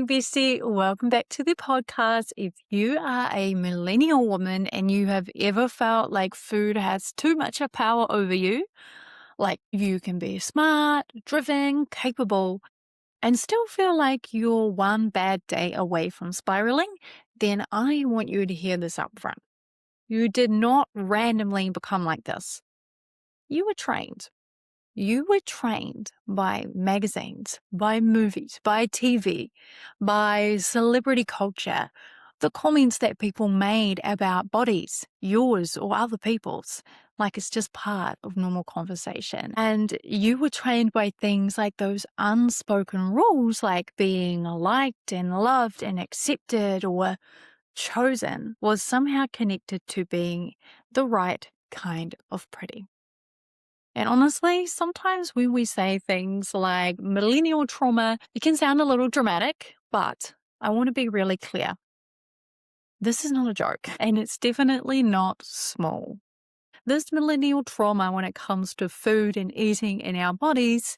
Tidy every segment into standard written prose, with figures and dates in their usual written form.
morning, Bestie. Welcome back to the podcast. If you are a millennial woman and you have ever felt like food has too much of power over you, like you can be smart, driven, capable, and still feel like you're one bad day away from spiraling, then I want you to hear this up front. You did not randomly become like this. You were trained. You were trained by magazines, by movies, by TV, by celebrity culture, the comments that people made about bodies, yours or other people's, like it's just part of normal conversation. And you were trained by things like those unspoken rules, like being liked and loved and accepted or chosen was somehow connected to being the right kind of pretty. And honestly, sometimes when we say things like millennial trauma, it can sound a little dramatic, but I want to be really clear. This is not a joke, and it's definitely not small. This millennial trauma, when it comes to food and eating in our bodies,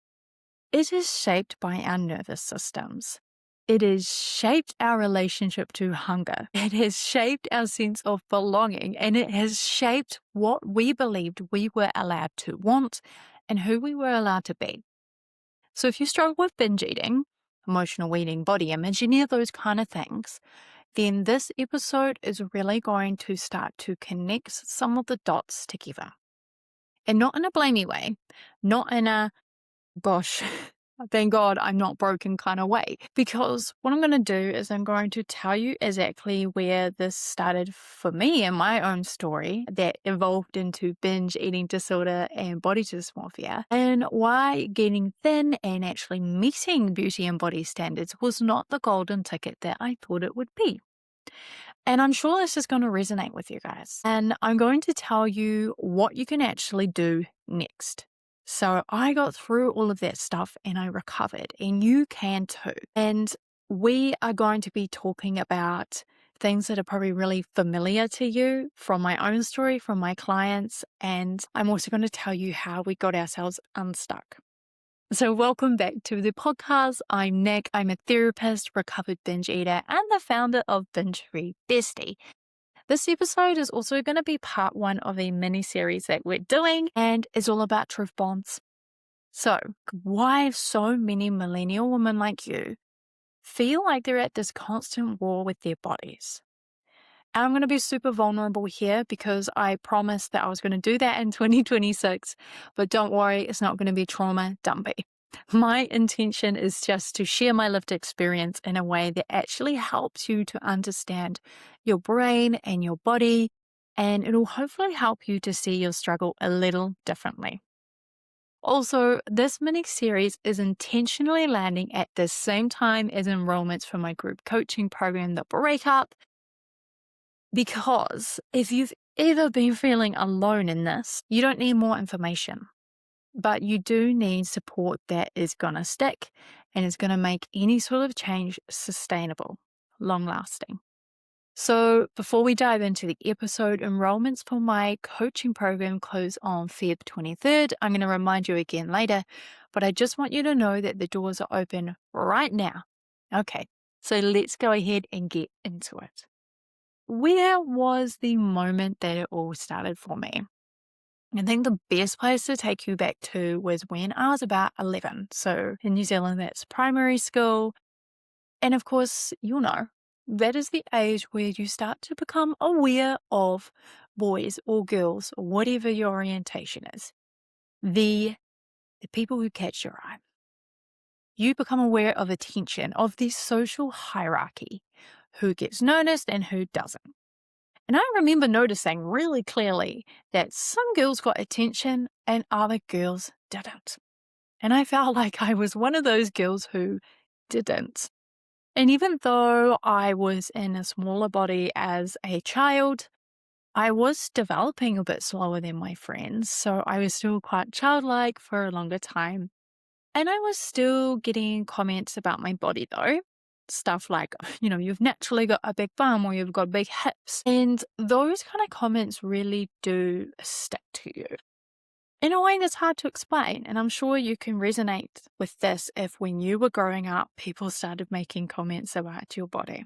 it is shaped by our nervous systems. It has shaped our relationship to hunger. It has shaped our sense of belonging, and it has shaped what we believed we were allowed to want and who we were allowed to be. So if you struggle with binge eating, emotional eating, body image, any of those kind of things, then this episode is really going to start to connect some of the dots together. And not in a blamey way, not in a, gosh, thank God I'm not broken kind of way. Because what I'm going to do is I'm going to tell you exactly where this started for me in my own story that evolved into binge eating disorder and body dysmorphia, and why getting thin and actually meeting beauty and body standards was not the golden ticket that I thought it would be. And I'm sure this is going to resonate with you guys. And I'm going to tell you what you can actually do next. So I got through all of that stuff and I recovered, and you can too. And we are going to be talking about things that are probably really familiar to you from my own story, from my clients. And I'm also going to tell you how we got ourselves unstuck. So welcome back to the podcast. I'm Nick. I'm a therapist, recovered binge eater, and the founder of Binge Free Bestie. This episode is also going to be part one of a mini-series that we're doing, and it's all about truth bombs. So why so many millennial women like you feel like they're at this constant war with their bodies? And I'm going to be super vulnerable here because I promised that I was going to do that in 2026. But don't worry, it's not going to be trauma dumpy. My intention is just to share my lived experience in a way that actually helps you to understand your brain and your body. And it'll hopefully help you to see your struggle a little differently. Also, this mini-series is intentionally landing at the same time as enrollments for my group coaching program, The Breakup. Because if you've ever been feeling alone in this, you don't need more information, but you do need support that is going to stick and is going to make any sort of change sustainable, long lasting. So before we dive into the episode, enrollments for my coaching program close on Feb 23rd. I'm going to remind you again later, but I just want you to know that the doors are open right now. Okay, so let's go ahead and get into it. Where was the moment that it all started for me? I think the best place to take you back to was when I was about 11. So in New Zealand, that's primary school. And of course, you'll know, that is the age where you start to become aware of boys or girls, or whatever your orientation is. The people who catch your eye. You become aware of attention, of the social hierarchy, who gets noticed and who doesn't. And I remember noticing really clearly that some girls got attention and other girls didn't. And I felt like I was one of those girls who didn't. And even though I was in a smaller body as a child, I was developing a bit slower than my friends. So I was still quite childlike for a longer time. And I was still getting comments about my body though. Stuff like, you've naturally got a big bum or you've got big hips. And those kind of comments really do stick to you. in a way that's hard to explain. And I'm sure you can resonate with this if when you were growing up, people started making comments about your body.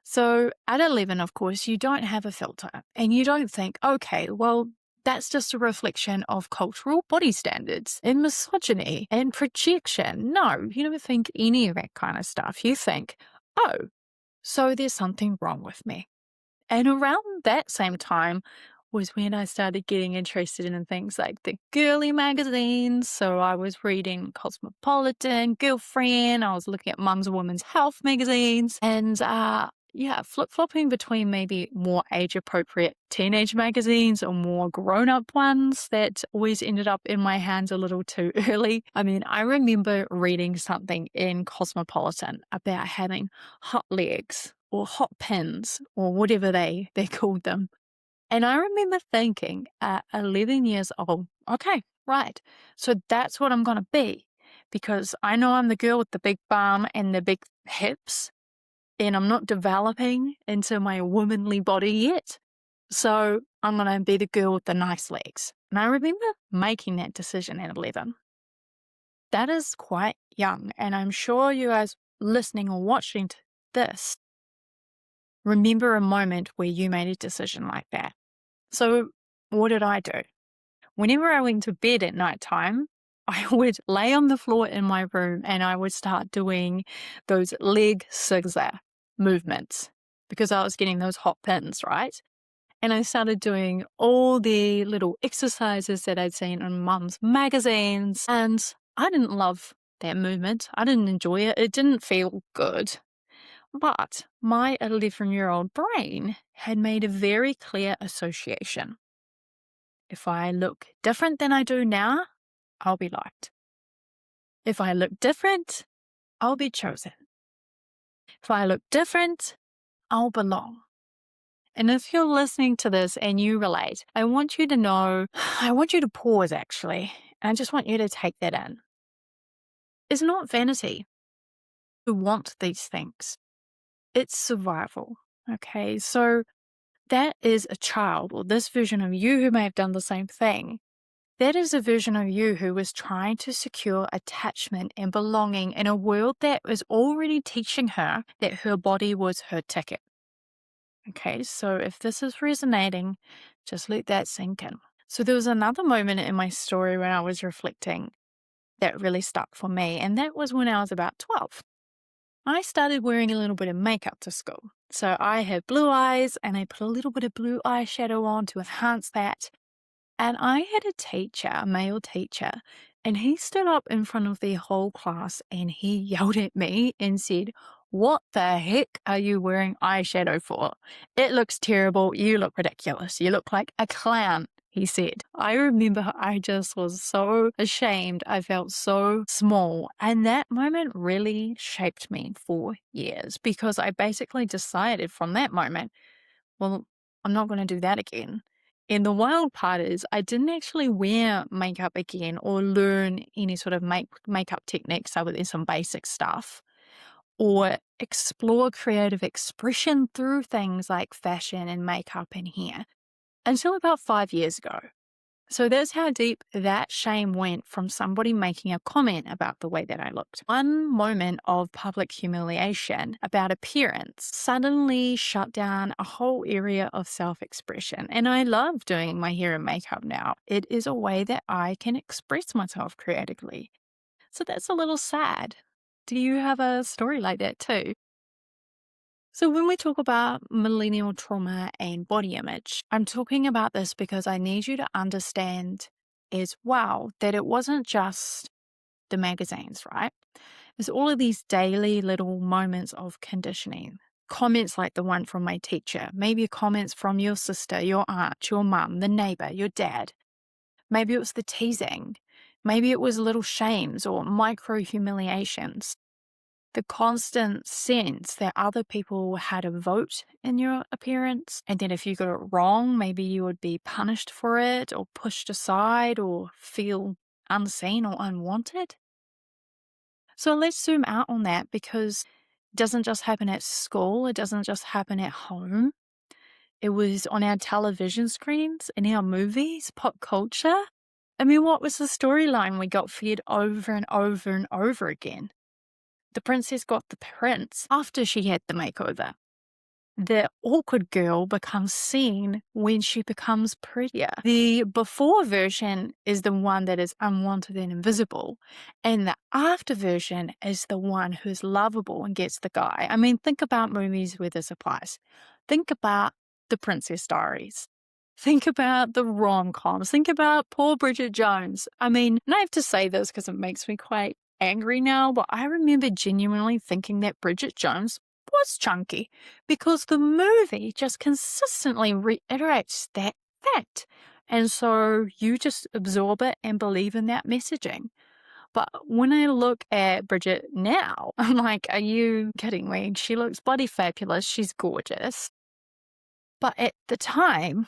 So at 11, of course, you don't have a filter and you don't think, okay, well, that's just a reflection of cultural body standards and misogyny and projection. No, you don't think any of that kind of stuff. You think, oh, so there's something wrong with me. And around that same time was when I started getting interested in things like the girly magazines. So I was reading Cosmopolitan, Girlfriend, I was looking at Mum's Women's Health magazines, and yeah, flip-flopping between maybe more age-appropriate teenage magazines or more grown-up ones that always ended up in my hands a little too early. I mean, I remember reading something in Cosmopolitan about having hot legs or hot pins or whatever they called them. And I remember thinking at 11 years old, okay, right, so that's what I'm going to be, because I know I'm the girl with the big bum and the big hips, and I'm not developing into my womanly body yet. So I'm going to be the girl with the nice legs. And I remember making that decision at 11. That is quite young. And I'm sure you guys listening or watching this remember a moment where you made a decision like that. So what did I do? Whenever I went to bed at nighttime, I would lay on the floor in my room and I would start doing those leg zigzag movements because I was getting those hot pins, right? And I started doing all the little exercises that I'd seen on Mum's magazines. And I didn't love that movement. I didn't enjoy it. It didn't feel good. But my 11-year-old brain had made a very clear association. If I look different than I do now, I'll be liked. If I look different, I'll be chosen. If I look different, I'll belong. And if you're listening to this and you relate, I want you to know, I want you to pause actually, and I just want you to take that in. It's not vanity to want these things. It's survival. Okay, so that is a child, or this version of you who may have done the same thing. That is a version of you who was trying to secure attachment and belonging in a world that was already teaching her that her body was her ticket. Okay, so if this is resonating, just let that sink in. So there was another moment in my story when I was reflecting that really stuck for me, and that was when I was about 12. I started wearing a little bit of makeup to school. So I had blue eyes and I put a little bit of blue eyeshadow on to enhance that. And I had a teacher, a male teacher, and he stood up in front of the whole class and he yelled at me and said, "What the heck are you wearing eyeshadow for? It looks terrible. You look ridiculous. You look like a clown," he said. I remember I just was so ashamed. I felt so small. And that moment really shaped me for years because I basically decided from that moment, well, I'm not going to do that again. And the wild part is I didn't actually wear makeup again or learn any sort of makeup techniques other than some basic stuff or explore creative expression through things like fashion and makeup and hair until about 5 years ago. So that's how deep that shame went from somebody making a comment about the way that I looked. One moment of public humiliation about appearance suddenly shut down a whole area of self-expression. And I love doing my hair and makeup now. It is a way that I can express myself creatively. So that's a little sad. Do you have a story like that too? So when we talk about millennial trauma and body image, I'm talking about this because I need you to understand as well that it wasn't just the magazines, right? There's all of these daily little moments of conditioning. Comments like the one from my teacher, maybe comments from your sister, your aunt, your mum, the neighbor, your dad. Maybe it was the teasing. Maybe it was little shames or micro humiliations. The constant sense that other people had a vote in your appearance, and then if you got it wrong, maybe you would be punished for it or pushed aside or feel unseen or unwanted. So let's zoom out on that because it doesn't just happen at school, it doesn't just happen at home. It was on our television screens, in our movies, pop culture. I mean, what was the storyline we got fed over and over and over again? The princess got the prince after she had the makeover. The awkward girl becomes seen when she becomes prettier. The before version is the one that is unwanted and invisible, and the after version is the one who's lovable and gets the guy. I mean, think about movies where this applies. Think about The Princess Diaries. Think about the rom-coms. Think about poor Bridget Jones. I mean, and I have to say this because it makes me quite angry now, but I remember genuinely thinking that Bridget Jones was chunky because the movie just consistently reiterates that fact. And so you just absorb it and believe in that messaging. But when I look at Bridget now, I'm like, are you kidding me? She looks bloody fabulous. She's gorgeous. But at the time,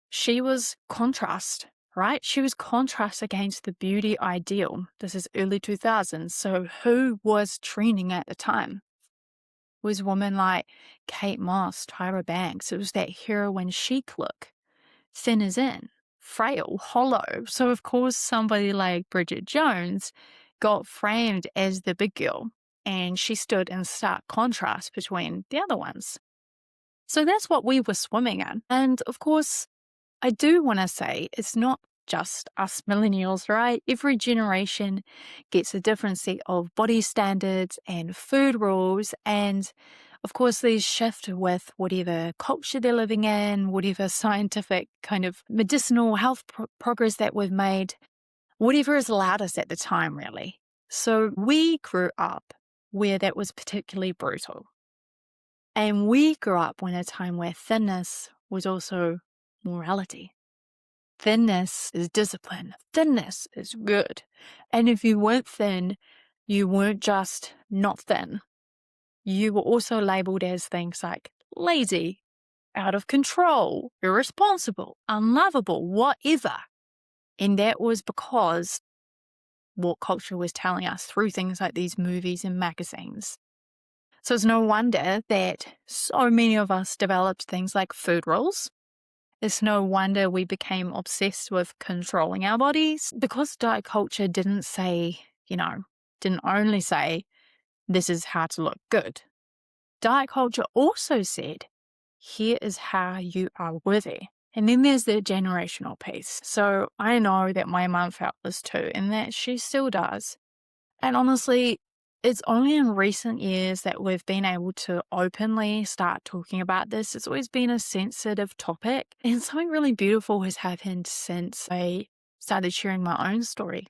she was contrast, right? She was contrast against the beauty ideal. This is early 2000s. So who was trending at the time? Was women like Kate Moss, Tyra Banks. It was that heroine chic look, thin as in, frail, hollow. So, of course, somebody like Bridget Jones got framed as the big girl, and she stood in stark contrast between the other ones. So that's what we were swimming in. And, of course, I do want to say it's not just us millennials, right? Every generation gets a different set of body standards and food rules. And of course, these shift with whatever culture they're living in, whatever scientific kind of medicinal health progress that we've made, whatever has allowed us at the time, really. So we grew up where that was particularly brutal. And we grew up in a time where thinness was also morality. Thinness is discipline. Thinness is good. And if you weren't thin, you weren't just not thin. You were also labeled as things like lazy, out of control, irresponsible, unlovable, whatever. And that was because what culture was telling us through things like these movies and magazines. So it's no wonder that so many of us developed things like food rules. It's no wonder we became obsessed with controlling our bodies because diet culture didn't say, didn't only say, this is how to look good. Diet culture also said, here is how you are worthy. And then there's the generational piece. So I know that my mum felt this too, and that she still does. And honestly, it's only in recent years that we've been able to openly start talking about this. It's always been a sensitive topic, and something really beautiful has happened since I started sharing my own story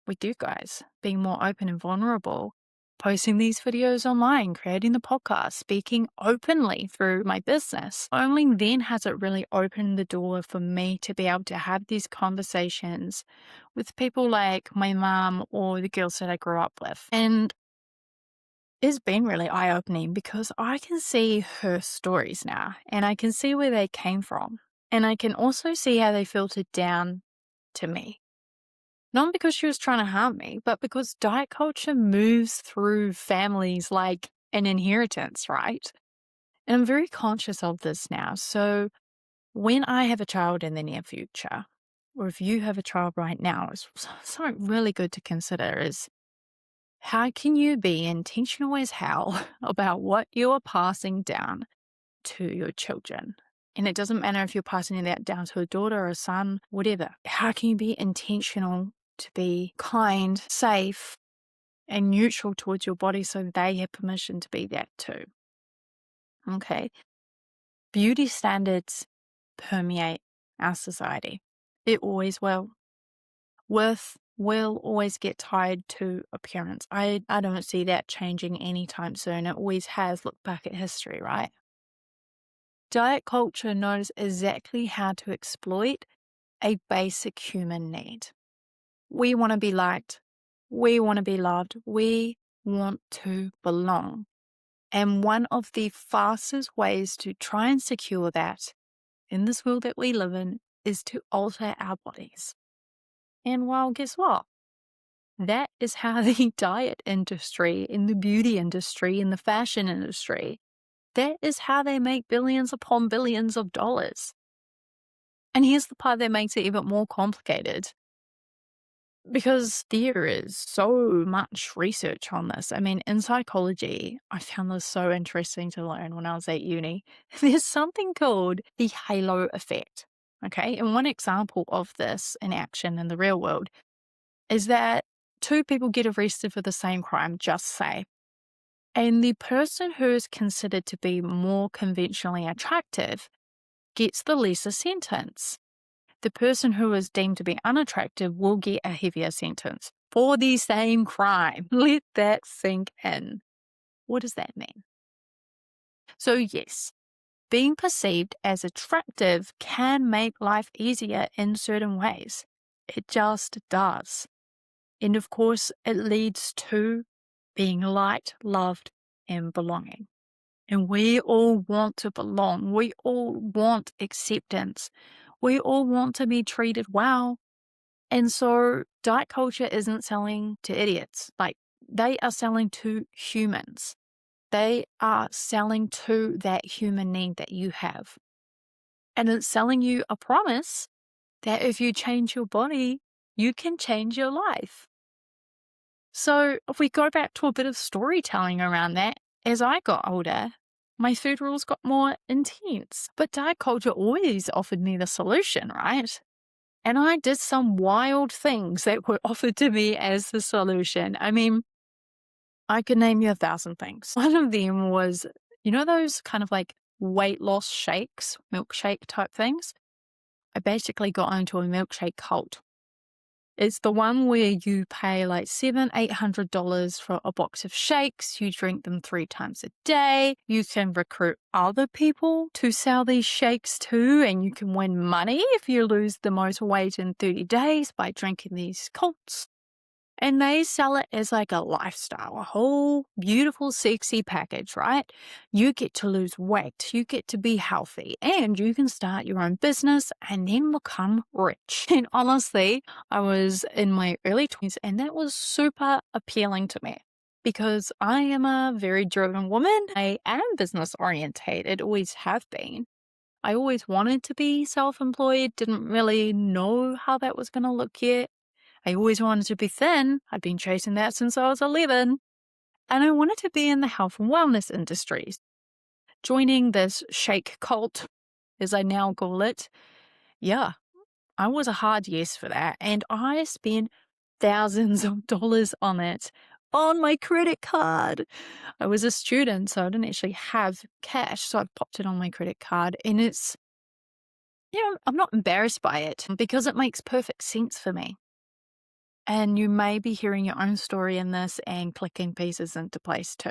with you guys, being more open and vulnerable, posting these videos online, creating the podcast, speaking openly through my business. Only then has it really opened the door for me to be able to have these conversations with people like my mom or the girls that I grew up with. And it's been really eye-opening because I can see her stories now and I can see where they came from. And I can also see how they filtered down to me. Not because she was trying to harm me, but because diet culture moves through families like an inheritance, right? And I'm very conscious of this now. So when I have a child in the near future, or if you have a child right now, it's something really good to consider is how can you be intentional as hell about what you are passing down to your children? And it doesn't matter if you're passing that down to a daughter or a son, whatever. How can you be intentional to be kind, safe, and neutral towards your body so they have permission to be that too? Okay. Beauty standards permeate our society. It always will. Worth will always get tied to appearance. I don't see that changing anytime soon. It always has. Look back at history, right? Diet culture knows exactly how to exploit a basic human need. We want to be liked. We want to be loved. We want to belong. And one of the fastest ways to try and secure that in this world that we live in is to alter our bodies. And well, guess what? That is how the diet industry, in the beauty industry, in the fashion industry, that is how they make billions upon billions of dollars. And here's the part that makes it even more complicated. Because there is so much research on this. I mean, in psychology, I found this so interesting to learn when I was at uni. There's something called the halo effect. Okay. And one example of this in action in the real world is that two people get arrested for the same crime, just say, and the person who is considered to be more conventionally attractive gets the lesser sentence. The person who is deemed to be unattractive will get a heavier sentence for the same crime. Let that sink in. What does that mean? So, yes, being perceived as attractive can make life easier in certain ways. It just does. And of course, it leads to being liked, loved, and belonging. And we all want to belong. We all want acceptance. We all want to be treated well. And so diet culture isn't selling to idiots. Like, they are selling to humans. They are selling to that human need that you have. And it's selling you a promise that if you change your body, you can change your life. So if we go back to a bit of storytelling around that, as I got older, my food rules got more intense. But diet culture always offered me the solution, right? And I did some wild things that were offered to me as the solution. I mean, I could name you 1,000 things. One of them was, those kind of like weight loss shakes, milkshake type things? I basically got into a milkshake cult. It's the one where you pay like $700-800 for a box of shakes. You drink them 3 times a day. You can recruit other people to sell these shakes too, and you can win money if you lose the most weight in 30 days by drinking these cults. And they sell it as like a lifestyle, a whole beautiful, sexy package, right? You get to lose weight, you get to be healthy, and you can start your own business and then become rich. And honestly, I was in my early 20s and that was super appealing to me because I am a very driven woman. I am business orientated, always have been. I always wanted to be self-employed, didn't really know how that was going to look yet. I always wanted to be thin. I'd been chasing that since I was 11. And I wanted to be in the health and wellness industries. Joining this shake cult, as I now call it, yeah, I was a hard yes for that. And I spent thousands of dollars on it on my credit card. I was a student, so I didn't actually have cash. So I popped it on my credit card. And it's, I'm not embarrassed by it because it makes perfect sense for me. And you may be hearing your own story in this and clicking pieces into place too.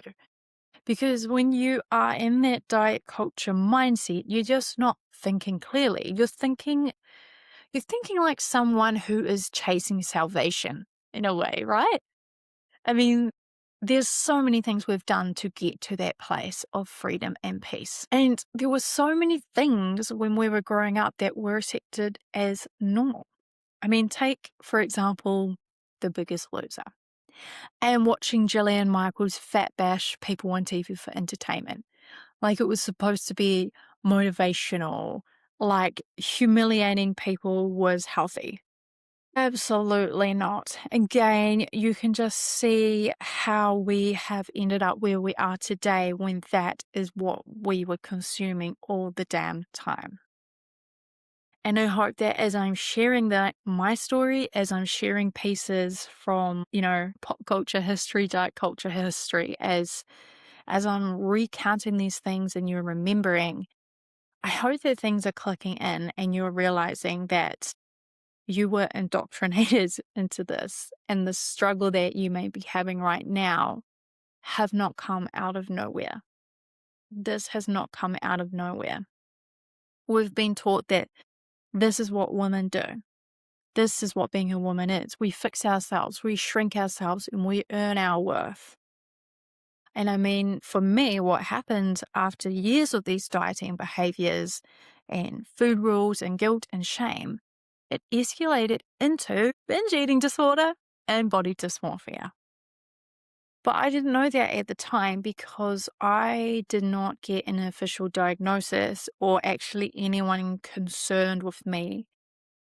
Because when you are in that diet culture mindset, you're just not thinking clearly. You're thinking like someone who is chasing salvation in a way, right? I mean, there's so many things we've done to get to that place of freedom and peace. And there were so many things when we were growing up that were accepted as normal. I mean, take, for example, The Biggest Loser and watching Jillian Michaels fat bash people on TV for entertainment. Like it was supposed to be motivational, like humiliating people was healthy. Absolutely not. Again, you can just see how we have ended up where we are today when that is what we were consuming all the damn time. And I hope that as I'm sharing my story, as I'm sharing pieces from, pop culture history, diet culture history, as I'm recounting these things and you're remembering, I hope that things are clicking in and you're realizing that you were indoctrinated into this and the struggle that you may be having right now have not come out of nowhere. This has not come out of nowhere. We've been taught that this is what women do. This is what being a woman is. We fix ourselves, we shrink ourselves, and we earn our worth. And I mean, for me, what happened after years of these dieting behaviors and food rules and guilt and shame, it escalated into binge eating disorder and body dysmorphia. But I didn't know that at the time because I did not get an official diagnosis or actually anyone concerned with me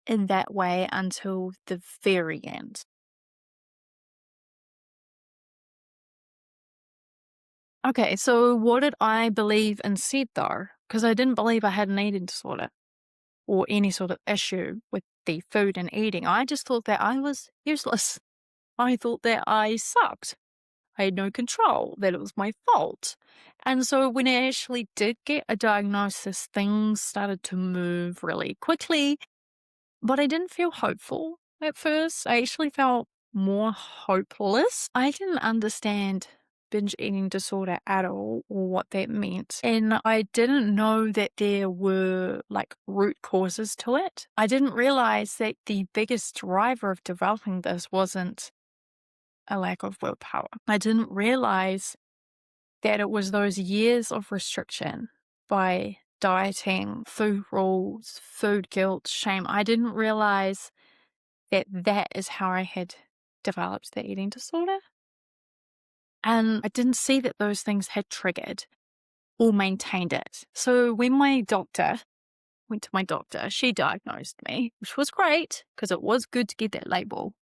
in that way until the very end. Okay, so what did I believe instead though? Because I didn't believe I had an eating disorder or any sort of issue with the food and eating. I just thought that I was useless. I thought that I sucked. I had no control, that it was my fault. And so when I actually did get a diagnosis, things started to move really quickly, but I didn't feel hopeful at first. I actually felt more hopeless. I didn't understand binge eating disorder at all or what that meant. And I didn't know that there were like root causes to it. I didn't realize that the biggest driver of developing this wasn't a lack of willpower. I didn't realize that it was those years of restriction by dieting, food rules, food guilt, shame. I didn't realize that that is how I had developed the eating disorder. And I didn't see that those things had triggered or maintained it. So when my doctor went to my doctor, she diagnosed me, which was great because it was good to get that label.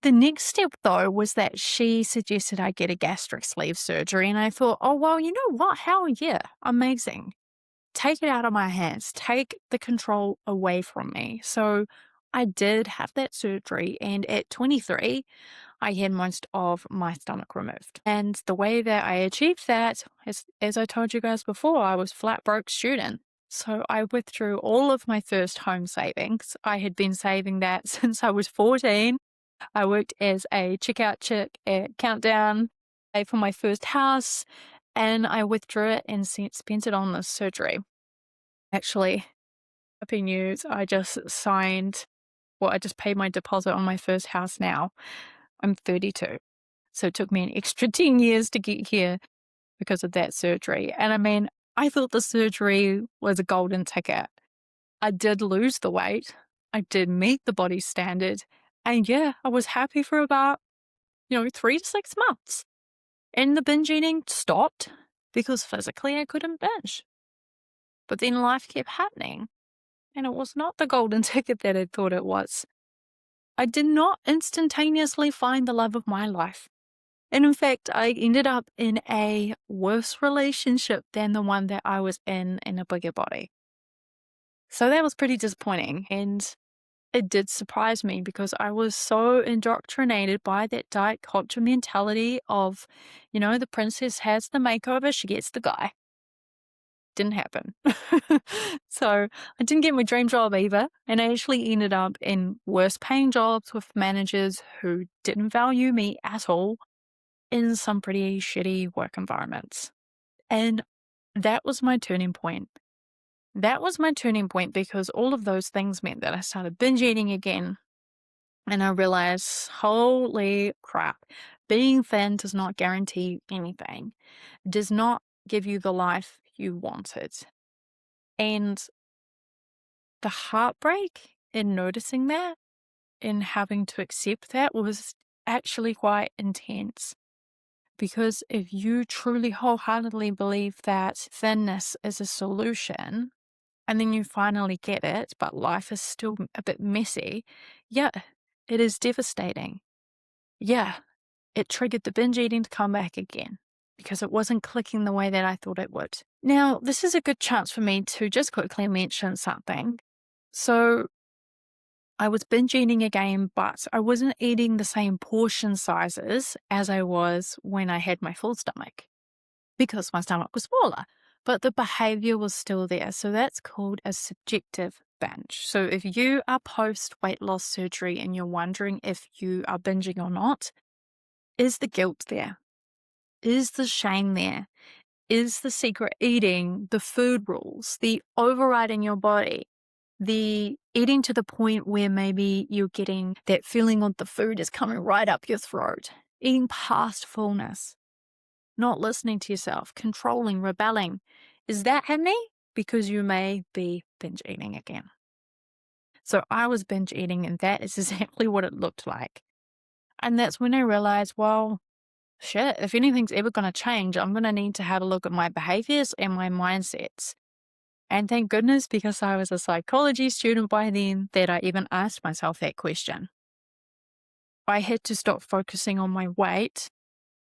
The next step, though, was that she suggested I get a gastric sleeve surgery. And I thought, oh, well, you know what? Hell yeah, amazing. Take it out of my hands. Take the control away from me. So I did have that surgery. And at 23, I had most of my stomach removed. And the way that I achieved that, as I told you guys before, I was flat broke student. So I withdrew all of my first home savings. I had been saving that since I was 14. I worked as a checkout chick at Countdown, paid for my first house, and I withdrew it and spent it on this surgery. Actually, happy news, I just paid my deposit on my first house now. I'm 32. So it took me an extra 10 years to get here because of that surgery. And I mean, I thought the surgery was a golden ticket. I did lose the weight. I did meet the body standard. And yeah, I was happy for about, 3 to 6 months. And the binge eating stopped because physically I couldn't binge. But then life kept happening. And it was not the golden ticket that I thought it was. I did not instantaneously find the love of my life. And in fact, I ended up in a worse relationship than the one that I was in a bigger body. So that was pretty disappointing. And it did surprise me because I was so indoctrinated by that diet culture mentality of, the princess has the makeover, she gets the guy. Didn't happen. So I didn't get my dream job either. And I actually ended up in worse paying jobs with managers who didn't value me at all in some pretty shitty work environments. And that was my turning point. That was my turning point because all of those things meant that I started binge eating again. And I realized, holy crap, being thin does not guarantee anything. It does not give you the life you wanted. And the heartbreak in noticing that and having to accept that was actually quite intense. Because if you truly wholeheartedly believe that thinness is a solution, and then you finally get it, but life is still a bit messy, yeah, it is devastating. Yeah, it triggered the binge eating to come back again because it wasn't clicking the way that I thought it would. Now, this is a good chance for me to just quickly mention something. So I was binge eating again, but I wasn't eating the same portion sizes as I was when I had my full stomach because my stomach was smaller, but the behavior was still there. So that's called a subjective binge. So if you are post weight loss surgery and you're wondering if you are binging or not, is the guilt there? Is the shame there? Is the secret eating, the food rules, the overriding your body, the eating to the point where maybe you're getting that feeling of the food is coming right up your throat, eating past fullness, not listening to yourself, controlling, rebelling. Is that happening? Because you may be binge eating again. So I was binge eating and that is exactly what it looked like. And that's when I realized, well, shit, if anything's ever going to change, I'm going to need to have a look at my behaviors and my mindsets. And thank goodness, because I was a psychology student by then, that I even asked myself that question. I had to stop focusing on my weight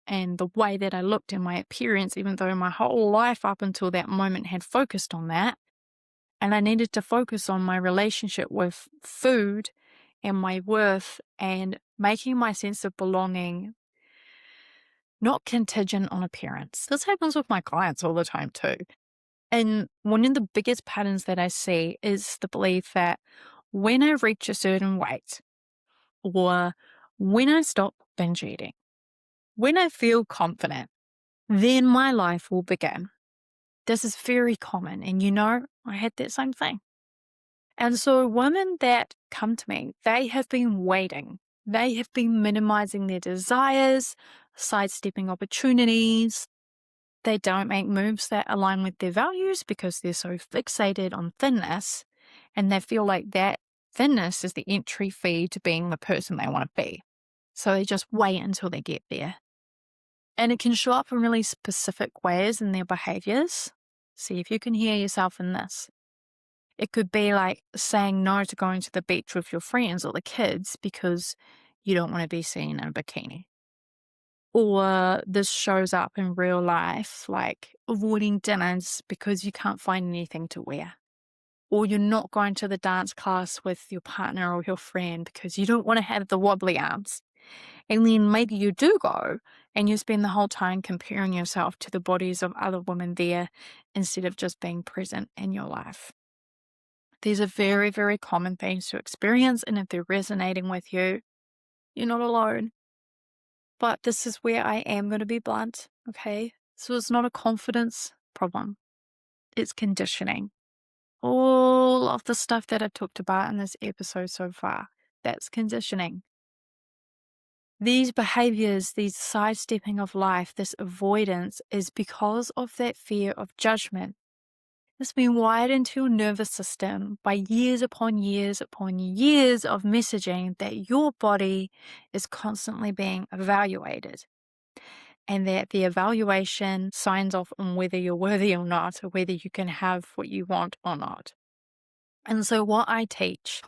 and the way that I looked and my appearance, even though my whole life up until that moment had focused on that. And I needed to focus on my relationship with food and my worth and making my sense of belonging not contingent on appearance. This happens with my clients all the time too. And one of the biggest patterns that I see is the belief that when I reach a certain weight, or when I stop binge eating, when I feel confident, then my life will begin. This is very common. And I had that same thing. And so women that come to me, they have been waiting. They have been minimizing their desires, sidestepping opportunities. They don't make moves that align with their values because they're so fixated on thinness, and they feel like that thinness is the entry fee to being the person they want to be. So they just wait until they get there. And it can show up in really specific ways in their behaviors. See if you can hear yourself in this. It could be like saying no to going to the beach with your friends or the kids because you don't want to be seen in a bikini. Or this shows up in real life, like avoiding dinners because you can't find anything to wear. Or you're not going to the dance class with your partner or your friend because you don't want to have the wobbly arms. And then maybe you do go and you spend the whole time comparing yourself to the bodies of other women there instead of just being present in your life. These are very, very common things to experience, and if they're resonating with you, you're not alone. But this is where I am going to be blunt, okay? So it's not a confidence problem. It's conditioning. All of the stuff that I've talked about in this episode so far, that's conditioning. These behaviors, these sidestepping of life, this avoidance is because of that fear of judgment. It's been wired into your nervous system by years upon years upon years of messaging that your body is constantly being evaluated, and that the evaluation signs off on whether you're worthy or not, or whether you can have what you want or not. And so what I teach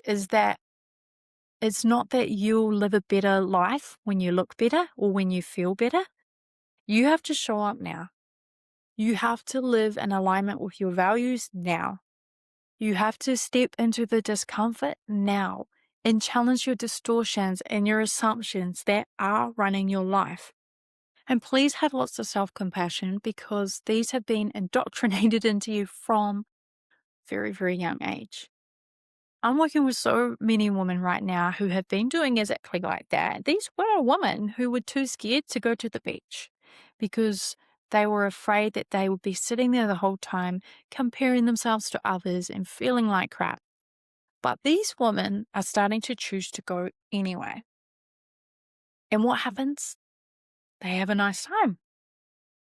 is that it's not that you'll live a better life when you look better or when you feel better. You have to show up now. You have to live in alignment with your values now. You have to step into the discomfort now and challenge your distortions and your assumptions that are running your life. And please have lots of self-compassion, because these have been indoctrinated into you from very, very young age. I'm working with so many women right now who have been doing exactly like that. These were women who were too scared to go to the beach because they were afraid that they would be sitting there the whole time comparing themselves to others and feeling like crap. But these women are starting to choose to go anyway. And what happens? They have a nice time.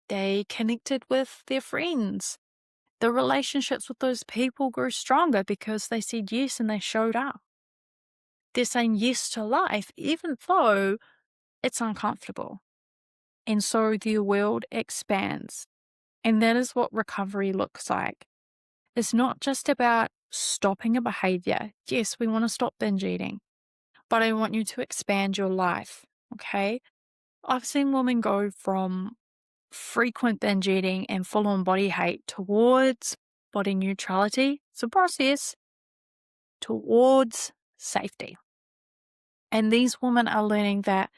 They connected with their friends. The relationships with those people grew stronger because they said yes and they showed up. They're saying yes to life, even though it's uncomfortable. And so their world expands. And that is what recovery looks like. It's not just about stopping a behavior. Yes, we want to stop binge eating, but I want you to expand your life, okay? I've seen women go from frequent binge eating and full-on body hate towards body neutrality. It's a process towards safety. And these women are learning that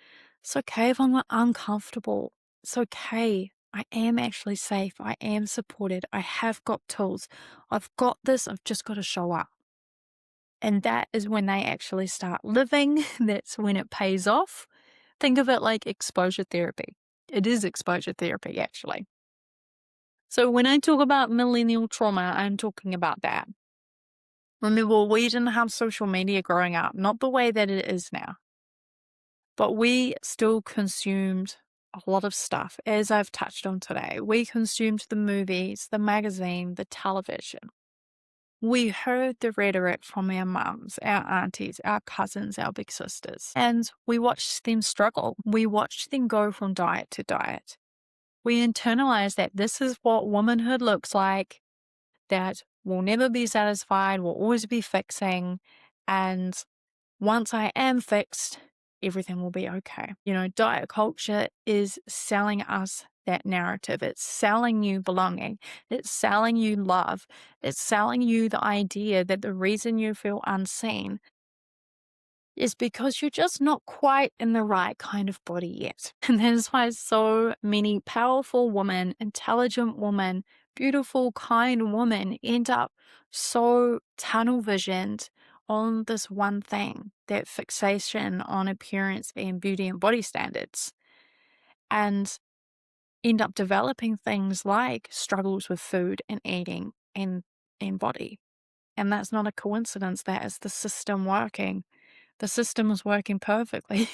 it's okay if I'm uncomfortable. It's okay. I am actually safe. I am supported. I have got tools. I've got this. I've just got to show up. And that is when they actually start living. That's when it pays off. Think of it like exposure therapy. It is exposure therapy, actually. So when I talk about millennial trauma, I'm talking about that. Remember, we didn't have social media growing up, not the way that it is now. But we still consumed a lot of stuff, as I've touched on today. We consumed the movies, the magazine, the television. We heard the rhetoric from our mums, our aunties, our cousins, our big sisters, and we watched them struggle. We watched them go from diet to diet. We internalized that this is what womanhood looks like. that will never be satisfied, will always be fixing. And once I am fixed, everything will be okay. Diet culture is selling us that narrative. It's selling you belonging. It's selling you love. It's selling you the idea that the reason you feel unseen is because you're just not quite in the right kind of body yet. And that is why so many powerful women, intelligent women, beautiful, kind women end up so tunnel visioned on this one thing, that fixation on appearance and beauty and body standards, and end up developing things like struggles with food and eating and body. And that's not a coincidence. That is the system working. The system is working perfectly.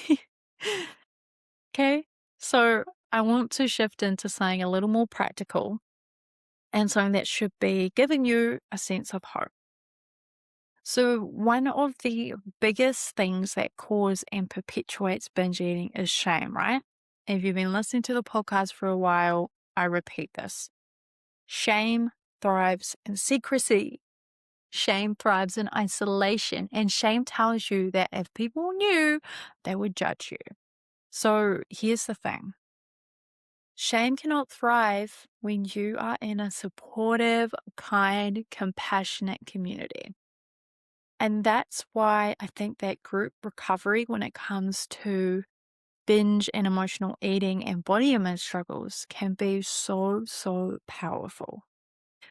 Okay. So I want to shift into something a little more practical and something that should be giving you a sense of hope. So one of the biggest things that cause and perpetuates binge eating is shame, right? If you've been listening to the podcast for a while, I repeat this. Shame thrives in secrecy. Shame thrives in isolation, and shame tells you that if people knew, they would judge you. So here's the thing. Shame cannot thrive when you are in a supportive, kind, compassionate community. And that's why I think that group recovery, when it comes to binge and emotional eating and body image struggles, can be so, so powerful.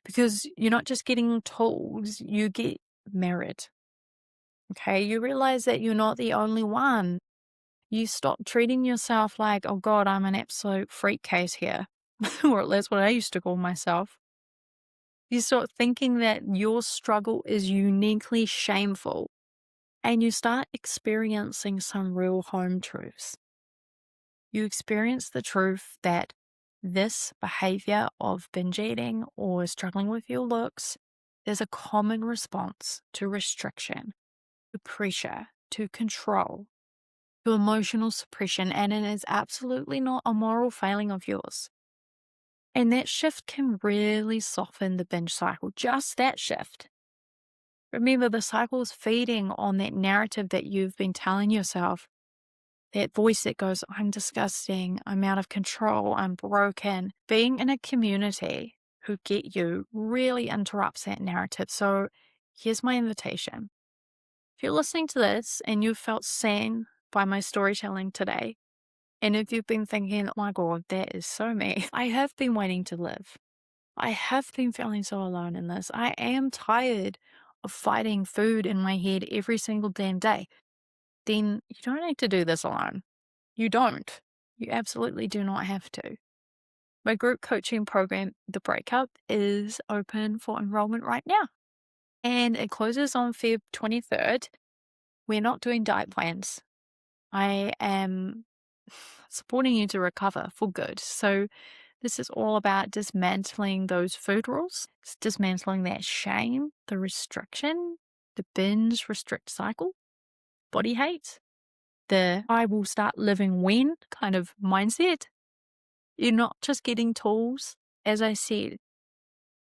Because you're not just getting tools, you get mirrored. Okay, you realize that you're not the only one. You stop treating yourself like, oh God, I'm an absolute freak case here. Or at least what I used to call myself. You start thinking that your struggle is uniquely shameful, and you start experiencing some real home truths. You experience the truth that this behavior of binge eating or struggling with your looks is a common response to restriction, to pressure, to control, to emotional suppression, and it is absolutely not a moral failing of yours. And that shift can really soften the binge cycle, just that shift. Remember, the cycle is feeding on that narrative that you've been telling yourself, that voice that goes, I'm disgusting, I'm out of control, I'm broken. Being in a community who get you really interrupts that narrative. So here's my invitation. If you're listening to this and you've felt seen by my storytelling today, and if you've been thinking, oh my God, that is so me, I have been waiting to live. I have been feeling so alone in this. I am tired of fighting food in my head every single damn day. Then you don't need to do this alone. You don't. You absolutely do not have to. My group coaching program, The Breakup, is open for enrollment right now. And it closes on Feb 23rd. We're not doing diet plans. I am supporting you to recover for good. So this is all about dismantling those food rules. It's dismantling that shame, the restriction, the binge restrict cycle, body hate, the I will start living when kind of mindset. You're not just getting tools. As I said,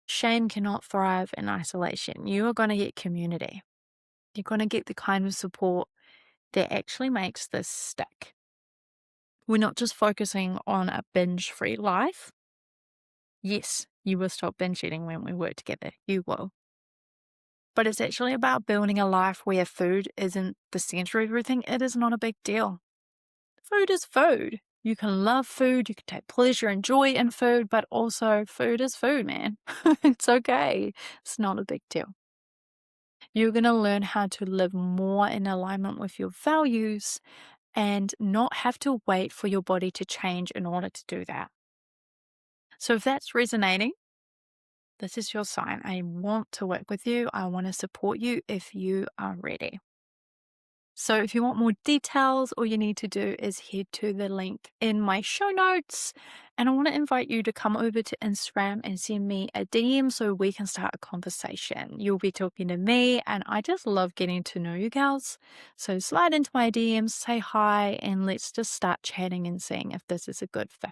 shame cannot thrive in isolation. You are going to get community. You're going to get the kind of support that actually makes this stick. We're not just focusing on a binge-free life. Yes, you will stop binge eating when we work together. You will. But it's actually about building a life where food isn't the center of everything. It is not a big deal. Food is food. You can love food, you can take pleasure and joy in food, but also food is food, man. It's okay. It's not a big deal. You're going to learn how to live more in alignment with your values and not have to wait for your body to change in order to do that. So if that's resonating, this is your sign. I want to work with you. I want to support you if you are ready. So if you want more details, all you need to do is head to the link in my show notes. And I want to invite you to come over to Instagram and send me a DM so we can start a conversation. You'll be talking to me, and I just love getting to know you gals. So slide into my DMs, say hi, and let's just start chatting and seeing if this is a good fit.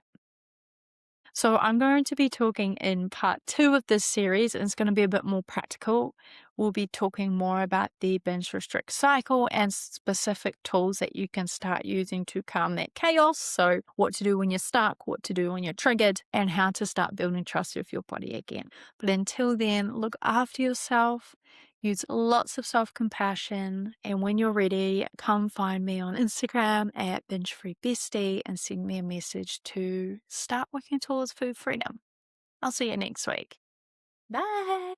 So I'm going to be talking in part 2 of this series, and it's going to be a bit more practical. We'll be talking more about the binge restrict cycle and specific tools that you can start using to calm that chaos. So what to do when you're stuck, what to do when you're triggered, and how to start building trust with your body again. But until then, look after yourself. Use lots of self-compassion, and when you're ready, come find me on Instagram at BingeFreeBestie and send me a message to start working towards food freedom. I'll see you next week. Bye.